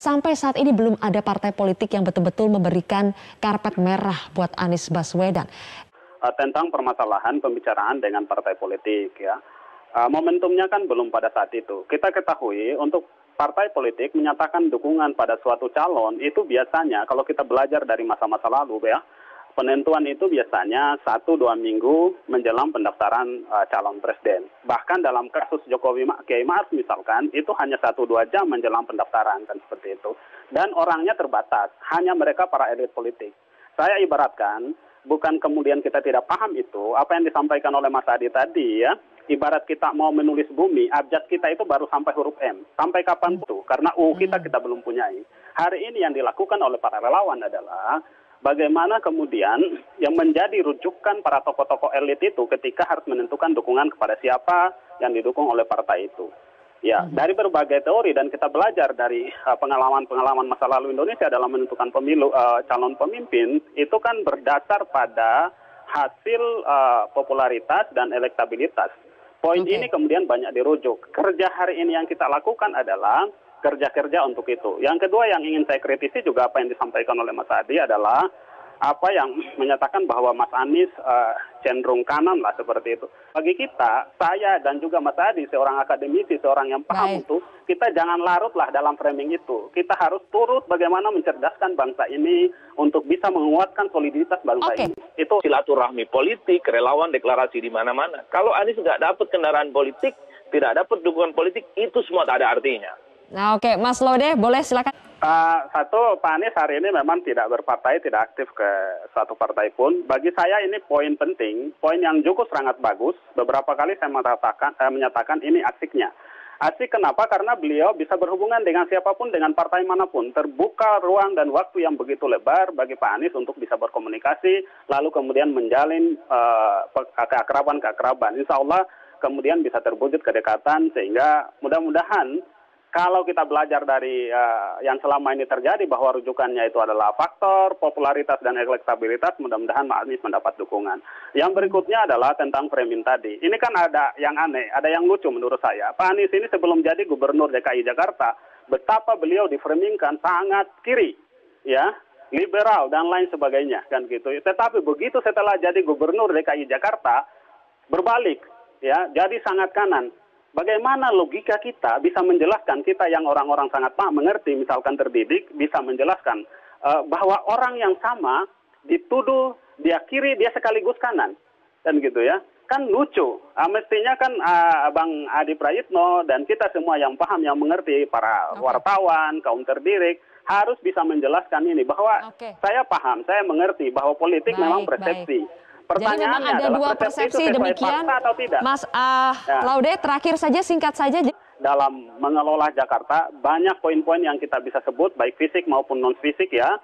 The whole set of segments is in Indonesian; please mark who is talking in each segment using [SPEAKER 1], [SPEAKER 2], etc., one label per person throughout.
[SPEAKER 1] Sampai saat ini belum ada partai politik yang betul-betul memberikan karpet merah buat Anies Baswedan.
[SPEAKER 2] Tentang permasalahan pembicaraan dengan partai politik ya. Momentumnya kan belum pada saat itu. Kita ketahui untuk partai politik menyatakan dukungan pada suatu calon itu biasanya kalau kita belajar dari masa-masa lalu ya. Penentuan itu biasanya 1-2 minggu menjelang pendaftaran calon presiden. Bahkan dalam kasus Jokowi Kiai Ma'ruf misalkan, itu hanya 1-2 jam menjelang pendaftaran, kan seperti itu. Dan orangnya terbatas, hanya mereka para elit politik. Saya ibaratkan, bukan kemudian kita tidak paham itu, apa yang disampaikan oleh Mas Adi tadi ya, ibarat kita mau menulis bumi, abjad kita itu baru sampai huruf M. Sampai kapan tuh? Karena kita belum punyai. Hari ini yang dilakukan oleh para relawan adalah bagaimana kemudian yang menjadi rujukan para tokoh-tokoh elit itu ketika harus menentukan dukungan kepada siapa yang didukung oleh partai itu. Ya, dari berbagai teori dan kita belajar dari pengalaman-pengalaman masa lalu Indonesia dalam menentukan pemilu calon pemimpin itu kan berdasar pada hasil popularitas dan elektabilitas. Poin ini kemudian banyak dirujuk. Kerja hari ini yang kita lakukan adalah kerja-kerja untuk itu. Yang kedua yang ingin saya kritisi juga apa yang disampaikan oleh Mas Adi adalah apa yang menyatakan bahwa Mas Anies cenderung kanan lah seperti itu. Bagi kita, saya dan juga Mas Adi, seorang akademisi, seorang yang paham itu, kita jangan larutlah dalam framing itu. Kita harus turut bagaimana mencerdaskan bangsa ini untuk bisa menguatkan soliditas bangsa ini.
[SPEAKER 3] Itu silaturahmi politik, relawan deklarasi di mana-mana. Kalau Anies nggak dapat kendaraan politik, tidak dapat dukungan politik, itu semua tak ada artinya.
[SPEAKER 1] Nah Mas Laude, boleh silakan.
[SPEAKER 2] Satu, Pak Anies hari ini memang tidak berpartai, tidak aktif ke suatu partai pun. Bagi saya ini poin penting, poin yang cukup sangat bagus. Beberapa kali saya menyatakan ini asiknya. Asik kenapa? Karena beliau bisa berhubungan dengan siapapun, dengan partai manapun. Terbuka ruang dan waktu yang begitu lebar bagi Pak Anies untuk bisa berkomunikasi, lalu kemudian menjalin keakraban-keakraban. Insya Allah kemudian bisa terwujud kedekatan sehingga mudah-mudahan kalau kita belajar dari yang selama ini terjadi bahwa rujukannya itu adalah faktor popularitas dan elektabilitas, mudah-mudahan Pak Anies mendapat dukungan. Yang berikutnya adalah tentang framing tadi. Ini kan ada yang aneh, ada yang lucu menurut saya. Pak Anies ini sebelum jadi gubernur DKI Jakarta, betapa beliau diframingkan sangat kiri, ya, liberal dan lain sebagainya, kan gitu. Tetapi begitu setelah jadi gubernur DKI Jakarta, berbalik, ya, jadi sangat kanan. Bagaimana logika kita bisa menjelaskan, kita yang orang-orang sangat paham, mengerti, misalkan terdidik, bisa menjelaskan bahwa orang yang sama dituduh dia kiri, dia sekaligus kanan. Dan gitu ya. Kan lucu. Mestinya kan Bang Adi Prayitno dan kita semua yang paham, yang mengerti, para wartawan, kaum terdidik, harus bisa menjelaskan ini. Bahwa saya paham, saya mengerti bahwa politik memang persepsi.
[SPEAKER 1] Jadi memang ada dua persepsi demikian, atau tidak? Mas Laude, terakhir saja, singkat saja.
[SPEAKER 2] Dalam mengelola Jakarta, banyak poin-poin yang kita bisa sebut, baik fisik maupun non-fisik ya.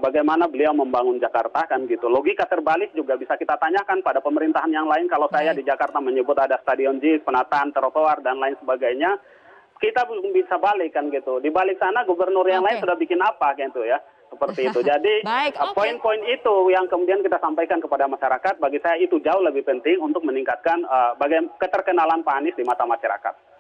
[SPEAKER 2] Bagaimana beliau membangun Jakarta, kan gitu. Logika terbalik juga bisa kita tanyakan pada pemerintahan yang lain. Kalau saya di Jakarta menyebut ada stadion JIS, penataan trotoar, dan lain sebagainya, kita belum bisa balik, kan gitu. Di balik sana gubernur yang lain sudah bikin apa, gitu ya. Seperti itu. Jadi poin-poin itu yang kemudian kita sampaikan kepada masyarakat, bagi saya itu jauh lebih penting untuk meningkatkan keterkenalan Pak Anies di mata masyarakat.